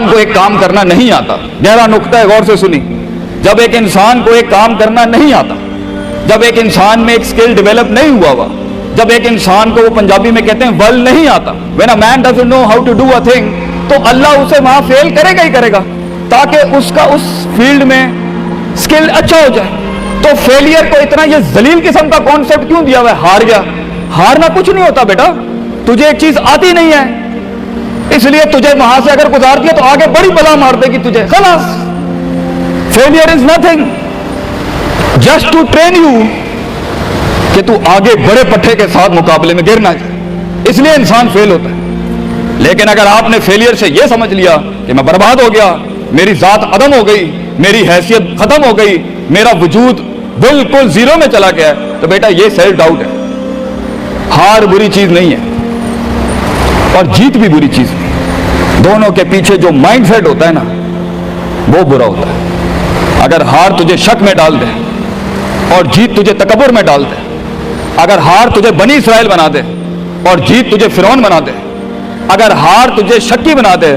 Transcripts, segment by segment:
इंसान को एक काम करना नहीं आता, गहरा नुक्ता है, गौर से सुनी, जब एक इंसान को एक काम करना नहीं आता, जब एक इंसान में एक स्किल डेवलप नहीं हुआ हुआ, जब एक इंसान को, वो पंजाबी में कहते हैं, बल नहीं आता, when a man doesn't know how to do a thing, तो अल्लाह उसे वहां फेल करेगा ही करेगा ताकि उसका उस फील्ड में स्किल अच्छा हो जाए। तो फेलियर को इतना ये जलील किस्म का कॉन्सेप्ट क्यों दिया हुआ है? हार गया, हारना कुछ नहीं होता बेटा, तुझे एक चीज आती नहीं है इसलिए तुझे वहां से अगर गुजार दिया तो आगे बड़ी बला मार देगी तुझे, खलास। Failure is nothing, just to train you कि तू आगे बड़े पट्टे के साथ मुकाबले में गिर ना जाए, इसलिए इंसान फेल होता है। लेकिन अगर आपने फेलियर से यह समझ लिया कि मैं बर्बाद हो गया, मेरी जात अदम हो गई, मेरी हैसियत खत्म हो गई, मेरा वजूद बिल्कुल जीरो में चला गया, तो बेटा ये सेल्फ डाउट है। हार बुरी चीज नहीं है और जीत भी बुरी चीज नहीं, दोनों के पीछे जो माइंड सेट होता है ना वो बुरा होता है। अगर हार तुझे शक में डाल दे और जीत तुझे तकब्बुर में डाल दे, अगर हार तुझे बनी इसराइल बना दे और जीत तुझे फिरौन बना दे, अगर हार तुझे शक्की बना दे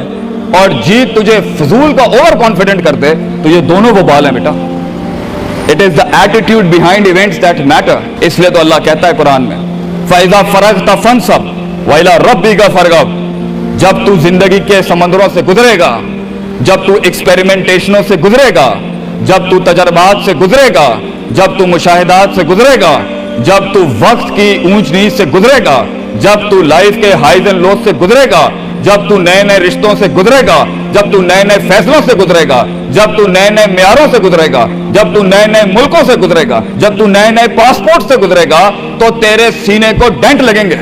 और जीत तुझे फजूल का ओवर कॉन्फिडेंट कर दे, तो ये दोनों वो बाल है बेटा। It is the attitude behind events that matter. इसलिए तो अल्लाह कहता है कुरान में, फैज़ा फरग़्ता फंसब व इला रब्बिका फरग़ब, जब तू जिंदगी के समंदरों से गुजरेगा, जब तू एक्सपेरिमेंटेशनों से गुजरेगा, जब तू तजर्बात से गुजरेगा, जब तू मुशाहिदात से गुजरेगा, जब तू वक्त की ऊंच नीच से गुजरेगा, जब तू लाइफ के हाइज एंड लोज से गुजरेगा, जब तू नए नए रिश्तों से गुजरेगा, जब तू नए नए फैसलों से गुजरेगा, जब तू नए नए म्यारों से गुजरेगा, जब तू नए नए मुल्कों से गुजरेगा, जब तू नए नए पासपोर्ट से गुजरेगा, तो तेरे सीने को डेंट लगेंगे,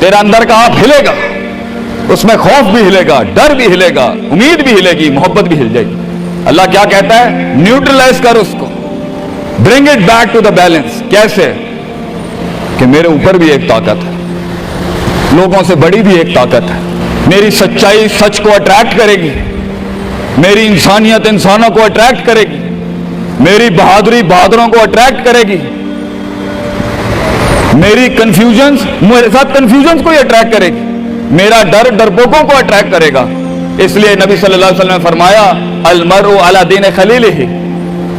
तेरा अंदर का आप हिलेगा, उसमें खौफ भी हिलेगा, डर भी हिलेगा, उम्मीद भी हिलेगी, मोहब्बत भी हिल जाएगी। अल्लाह क्या कहता है? न्यूट्रलाइज कर उसको, bring it back to the balance. कैसे? कि मेरे ऊपर भी एक ताकत है, लोगों से बड़ी भी एक ताकत है, मेरी सच्चाई सच को अट्रैक्ट करेगी, मेरी इंसानियत इंसानों को अट्रैक्ट करेगी, मेरी बहादुरी बहादुरों को अट्रैक्ट करेगी, मेरी कंफ्यूजन्स मेरे साथ कंफ्यूजन्स को ही अट्रैक्ट करेगी, मेरा डर डरपोकों को अट्रैक्ट करेगा। इसलिए नबी सल्लल्लाहु अलैहि वसल्लम ने फरमाया, अल मरउ अला दीन खलीलिही,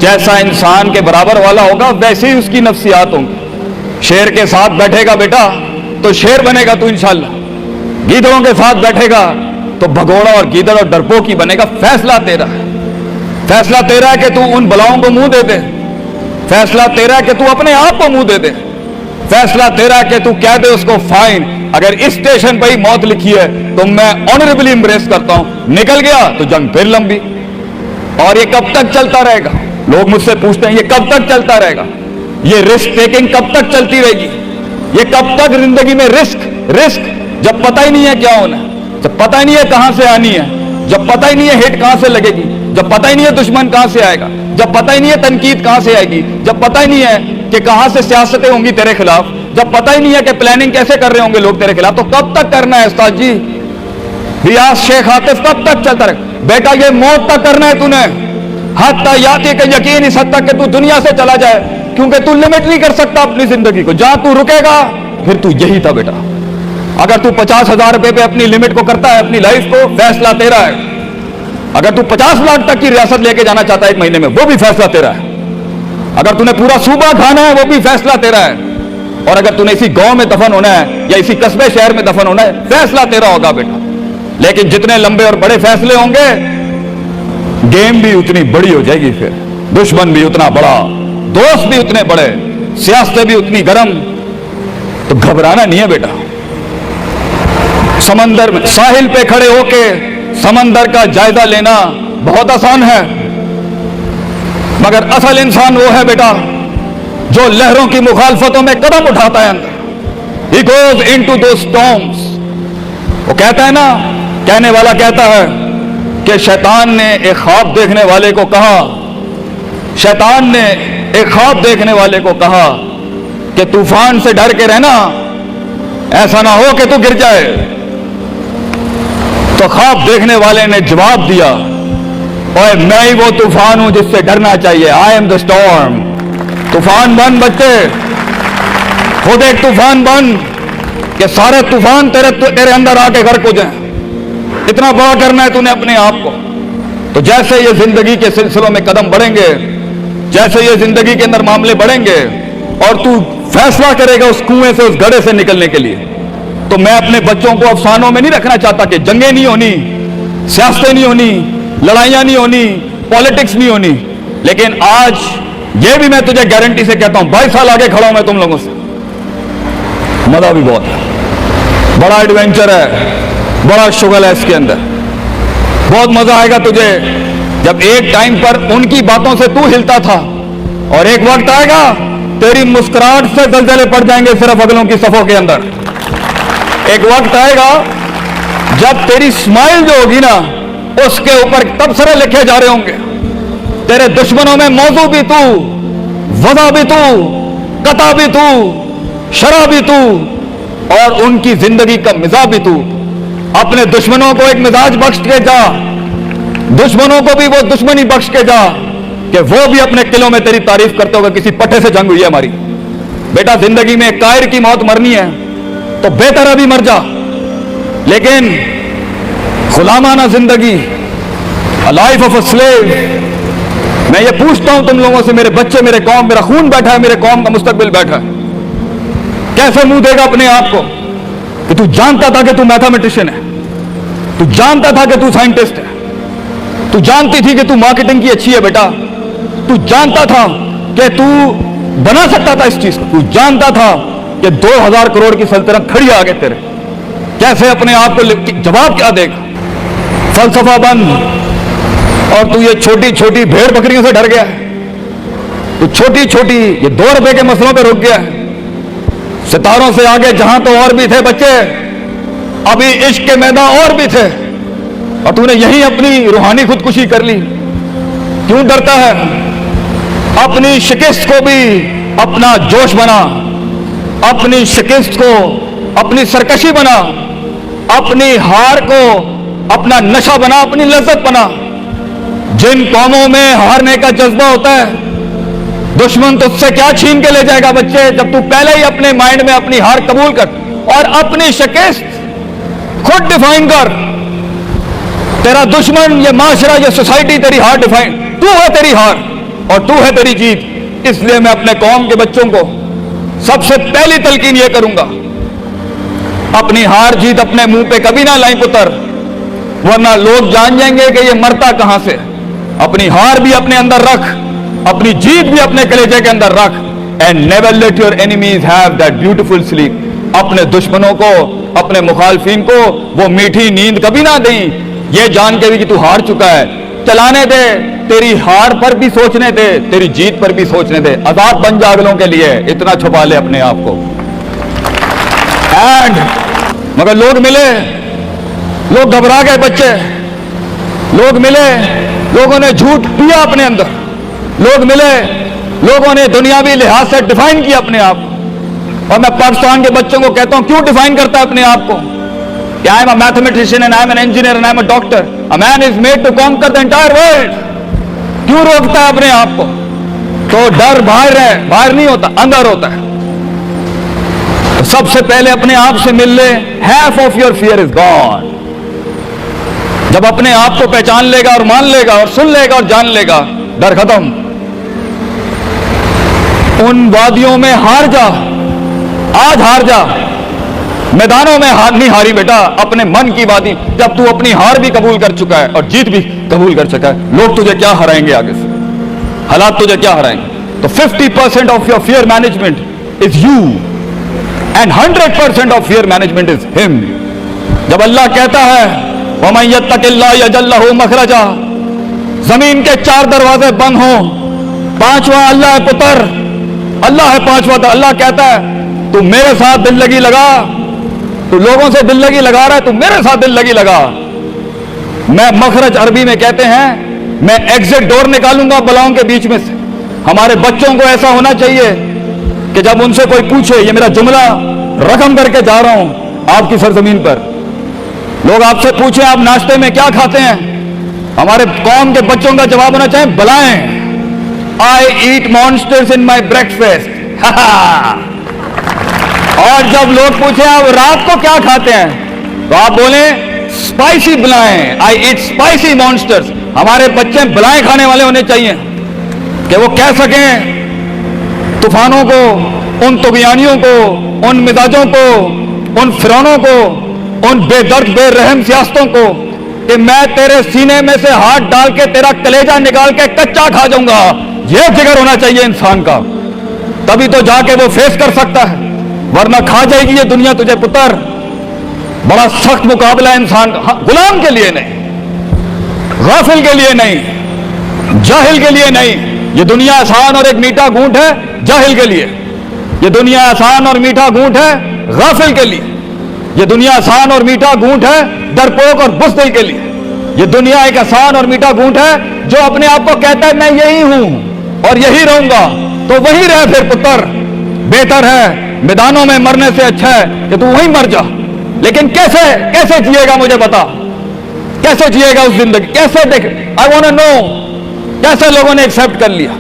जैसा इंसान के बराबर वाला होगा वैसे ही उसकी नफ्सियात होंगी। शेर के साथ बैठेगा बेटा तो शेर बनेगा तू इंशाअल्लाह, गीदड़ों के साथ बैठेगा तो भगोड़ा और गीदड़ और डरपोक ही बनेगा। फैसला तेरा है, फैसला तेरा है कि तू उन बलाओं को मुंह दे दे, फैसला तेरा है कि तू अपने आप को मुंह दे दे, फैसला तेरा है कि तू कह दे उसको फाइन, अगर इस स्टेशन पर ही मौत लिखी है तो मैं ऑनरेबली इंप्रेस करता हूं, निकल गया तो जंग फिर लंबी। और ये कब तक चलता रहेगा? लोग मुझसे पूछते हैं ये कब तक चलता रहेगा, ये रिस्क टेकिंग कब तक चलती रहेगी, ये कब तक जिंदगी में रिस्क रिस्क, जब पता ही नहीं है क्या होना है, जब पता ही नहीं है कहां से आनी है, जब पता ही नहीं है हिट कहां से लगेगी, जब पता ही नहीं है दुश्मन कहां से आएगा, जब पता ही नहीं है तनकीद कहां से आएगी, जब पता ही नहीं है कि कहां से सियासतें होंगी तेरे खिलाफ, जब पता ही नहीं है कि प्लानिंग कैसे कर रहे होंगे लोग तेरे खिलाफ, तो कब तक करना है उस्ताद जी? रियाज शेख आतिफ, कब तक चलता रहे बेटा? ये मौत तक करना है तूने, हत्ता याती का यकीन इस हद तक कि तू दुनिया से चला जाए, क्योंकि तू लिमिट नहीं कर सकता अपनी जिंदगी को, जहां तू रुकेगा फिर तू यही था बेटा। अगर तू 50,000 रुपए पे अपनी लिमिट को करता है, अपनी लाइफ को, फैसला तेरा है। अगर तू 50 लाख तक की रियासत लेके जाना चाहता है एक महीने में, वो भी फैसला तेरा है। अगर तूने पूरा सूबा खाना है, वो भी फैसला तेरा है। और अगर तूने इसी गांव में दफन होना है या इसी कस्बे शहर में दफन होना है, फैसला तेरा होगा बेटा। लेकिन जितने लंबे और बड़े फैसले होंगे, गेम भी उतनी बड़ी हो जाएगी, फिर दुश्मन भी उतना बड़ा, दोस्त भी उतने बड़े, सियासतें भी उतनी गर्म। तो घबराना नहीं है बेटा। समंदर में साहिल पे खड़े होके समंदर का जायजा लेना बहुत आसान है, मगर असल इंसान वो है बेटा जो लहरों की मुखालफतों में कदम उठाता है अंदर। He goes into those storms। वो कहता है ना, कहने वाला कहता है कि शैतान ने एक ख्वाब देखने वाले को कहा, शैतान ने एक ख्वाब देखने वाले को कहा कि तूफान से डर के रहना, ऐसा ना हो कि तू गिर जाए। तो ख्वाब देखने वाले ने जवाब दिया, ओए मैं ही वो तूफान हूं जिससे डरना चाहिए। I am the storm. तूफान बन बच्चे, खुद एक तूफान बन कि सारे तूफान तेरे अंदर आके गर्क हो जाएं, इतना बड़ा करना है तूने अपने आप को, तो जैसे ये जिंदगी के सिलसिलों में कदम बढ़ेंगे, जैसे ये जिंदगी के अंदर मामले बढ़ेंगे और तू फैसला करेगा उस कुएं से, उस गड्ढे से निकलने के लिए, तो मैं अपने बच्चों को अफसानों में नहीं रखना चाहता कि जंगें नहीं होनी, सियासतें नहीं होनी, लड़ाइयां नहीं होनी, पॉलिटिक्स नहीं होनी। लेकिन आज ये भी मैं तुझे गारंटी से कहता हूं, 22 साल आगे खड़ा हूं मैं तुम लोगों से, मजा भी बहुत है, बड़ा एडवेंचर है, बड़ा शुगल है इसके अंदर, बहुत मजा आएगा तुझे जब एक टाइम पर उनकी बातों से तू हिलता था और एक वक्त आएगा तेरी मुस्कुराहट से दलदले पड़ जाएंगे सिर्फ अगलों की सफों के अंदर। एक वक्त आएगा जब तेरी स्माइल जो होगी ना, उसके ऊपर तबसरे लिखे जा रहे होंगे, तेरे दुश्मनों में मौजू भी तू, वज़ा भी तू, कता भी तू, शरा भी तू और उनकी जिंदगी का मिजाज भी तू। अपने दुश्मनों को एक मिजाज बख्श के जा, दुश्मनों को भी वो दुश्मनी बख्श के जा कि वो भी अपने किलों में तेरी तारीफ करते होगा, किसी पट्टे से जंग हुई है हमारी। बेटा जिंदगी में कायर की मौत मरनी है तो बेहतर अभी मर जा, लेकिन गुलामाना जिंदगी, a life of a slave। मैं ये पूछता हूं तुम लोगों से, मेरे बच्चे, मेरे कौम, मेरा खून बैठा है, मेरे कौम का मुस्तकबिल बैठा है, कैसे मुंह देगा अपने आप को कि तू जानता था कि तू मैथमेटिशियन है, तू जानता था कि तू साइंटिस्ट है, तू जानती थी कि तू मार्केटिंग की अच्छी है बेटा, तू जानता था कि तू बना सकता था इस चीज को, तू जानता था कि 2000 करोड़ की सल्तनत खड़ी आ गए तेरे, कैसे अपने आप को जवाब क्या देगा? फलसफा बंद, और तू ये छोटी छोटी भेड़ बकरियों से डर गया है, तू छोटी छोटी ये 2 रुपए के मसलों पे रुक गया है। सितारों से आगे जहां तो और भी थे बच्चे, अभी इश्क के मैदान और भी थे, और तूने यही अपनी रूहानी खुदकुशी कर ली। क्यों डरता है? अपनी शिकस्त को भी अपना जोश बना, अपनी शिकस्त को अपनी सरकशी बना, अपनी हार को अपना नशा बना, अपनी लज्जत बना। जिन कौमों में हारने का जज्बा होता है, दुश्मन तुझसे क्या छीन के ले जाएगा बच्चे, जब तू पहले ही अपने माइंड में अपनी हार कबूल कर और अपनी शिकस्त खुद डिफाइन कर। तेरा दुश्मन, ये माशरा, ये सोसाइटी तेरी हार डिफाइन, तू है तेरी हार और तू है तेरी जीत। इसलिए मैं अपने कौम के बच्चों को सबसे पहली तलकीन ये करूंगा, अपनी हार जीत अपने मुंह पे कभी ना लाई पुत्र, वरना लोग जान जाएंगे कि ये मरता कहां से। अपनी हार भी अपने अंदर रख, अपनी जीत भी अपने कलेजे के अंदर रख। And never let your enemies have that beautiful sleep. अपने दुश्मनों को, अपने मुखालफिन को वो मीठी नींद कभी ना दें, ये जान के भी कि तू हार चुका है। चलाने दे, तेरी हार पर भी सोचने दे, तेरी जीत पर भी सोचने दे। आजाद बन जा अगलों के लिए, इतना छुपा ले अपने आप को। एंड मगर लोग मिले, लोग घबरा गए बच्चे, लोग मिले, लोगों ने झूठ पिया अपने अंदर, लोग मिले, लोगों ने दुनियावी लिहाज से डिफाइन किया अपने आप। और मैं पाकिस्तान के बच्चों को कहता हूं, क्यों डिफाइन करता है अपने आप को? I am a mathematician and I am an engineer and I am a doctor. A man is made to conquer the entire world. क्यों रोकता है अपने आप को? तो डर बाहर है, बाहर नहीं होता, अंदर होता है। तो सबसे पहले अपने आप से मिल ले, half of your fear is gone. जब अपने आप को पहचान लेगा और मान लेगा और सुन लेगा और जान लेगा, डर खत्म। उन वादियों में हार जा, आज हार जा, मैदानों में हार नहीं हारी बेटा, अपने मन की वादी। जब तू अपनी हार भी कबूल कर चुका है और जीत भी कबूल कर चुका है, लोग तुझे क्या हराएंगे आगे से, हालात तुझे क्या हराएंगे? तो 50% of your fear management is you and 100% of fear management is him. जब अल्लाह कहता है वमन यत्तकिल्लाह यजअल लहू मखरजा, जमीन के 4 दरवाजे बंद हो, 5वां अल्लाह है पुत्र, अल्लाह है 5वां। अल्लाह कहता है तू मेरे साथ दिल लगी लगा, तू लोगों से दिल लगी लगा रहा है, तू मेरे साथ दिल लगी लगा। मैं मखरज अरबी में कहते हैं, मैं एग्जिट डोर निकालूंगा बलाओं के बीच में से। हमारे बच्चों को ऐसा होना चाहिए कि जब उनसे कोई पूछे, ये मेरा जुमला रकम करके जा रहा हूं आपकी सरजमीन पर, लोग आपसे पूछे आप नाश्ते में क्या खाते हैं, हमारे कौम के बच्चों का जवाब होना चाहिए बलाएं, आई ईट मॉन्स्टर्स इन माई ब्रेकफास्ट। और जब लोग पूछे आप रात को क्या खाते हैं, तो आप बोले स्पाइसी बलाएं, आई ईट स्पाइसी मॉन्स्टर्स। हमारे बच्चे बलाएं खाने वाले होने चाहिए कि वो कह सकें तूफानों को, उन तुगयानियों को, उन मिजाजों को, उन फिरौनों को, उन बेदर्द बेरहम सियासतों को कि मैं तेरे सीने में से हाथ डाल के तेरा कलेजा निकाल के कच्चा खा जाऊंगा। यह जिगर होना चाहिए इंसान का, तभी तो जाके वो फेस कर सकता है, वरना खा जाएगी ये दुनिया तुझे पुत्र। बड़ा सख्त मुकाबला है इंसान का, गुलाम के लिए नहीं, गाफिल के लिए नहीं, जाहिल के लिए नहीं। ये दुनिया आसान और एक मीठा घूंट है जाहिल के लिए, ये दुनिया आसान और मीठा घूंट है गाफिल के लिए, ये दुनिया आसान और मीठा घूंट है डरपोक और बुज़दिल के लिए। ये दुनिया एक आसान और मीठा घूंट है जो अपने आप को कहता है मैं यही हूं और यही रहूंगा, तो वही रह फिर पुत्र। बेहतर है मैदानों में मरने से अच्छा है कि तू वहीं मर जा। लेकिन कैसे कैसे जिएगा मुझे बता, कैसे जिएगा उस जिंदगी, कैसे देख, आई वांट टू नो कैसे लोगों ने एक्सेप्ट कर लिया।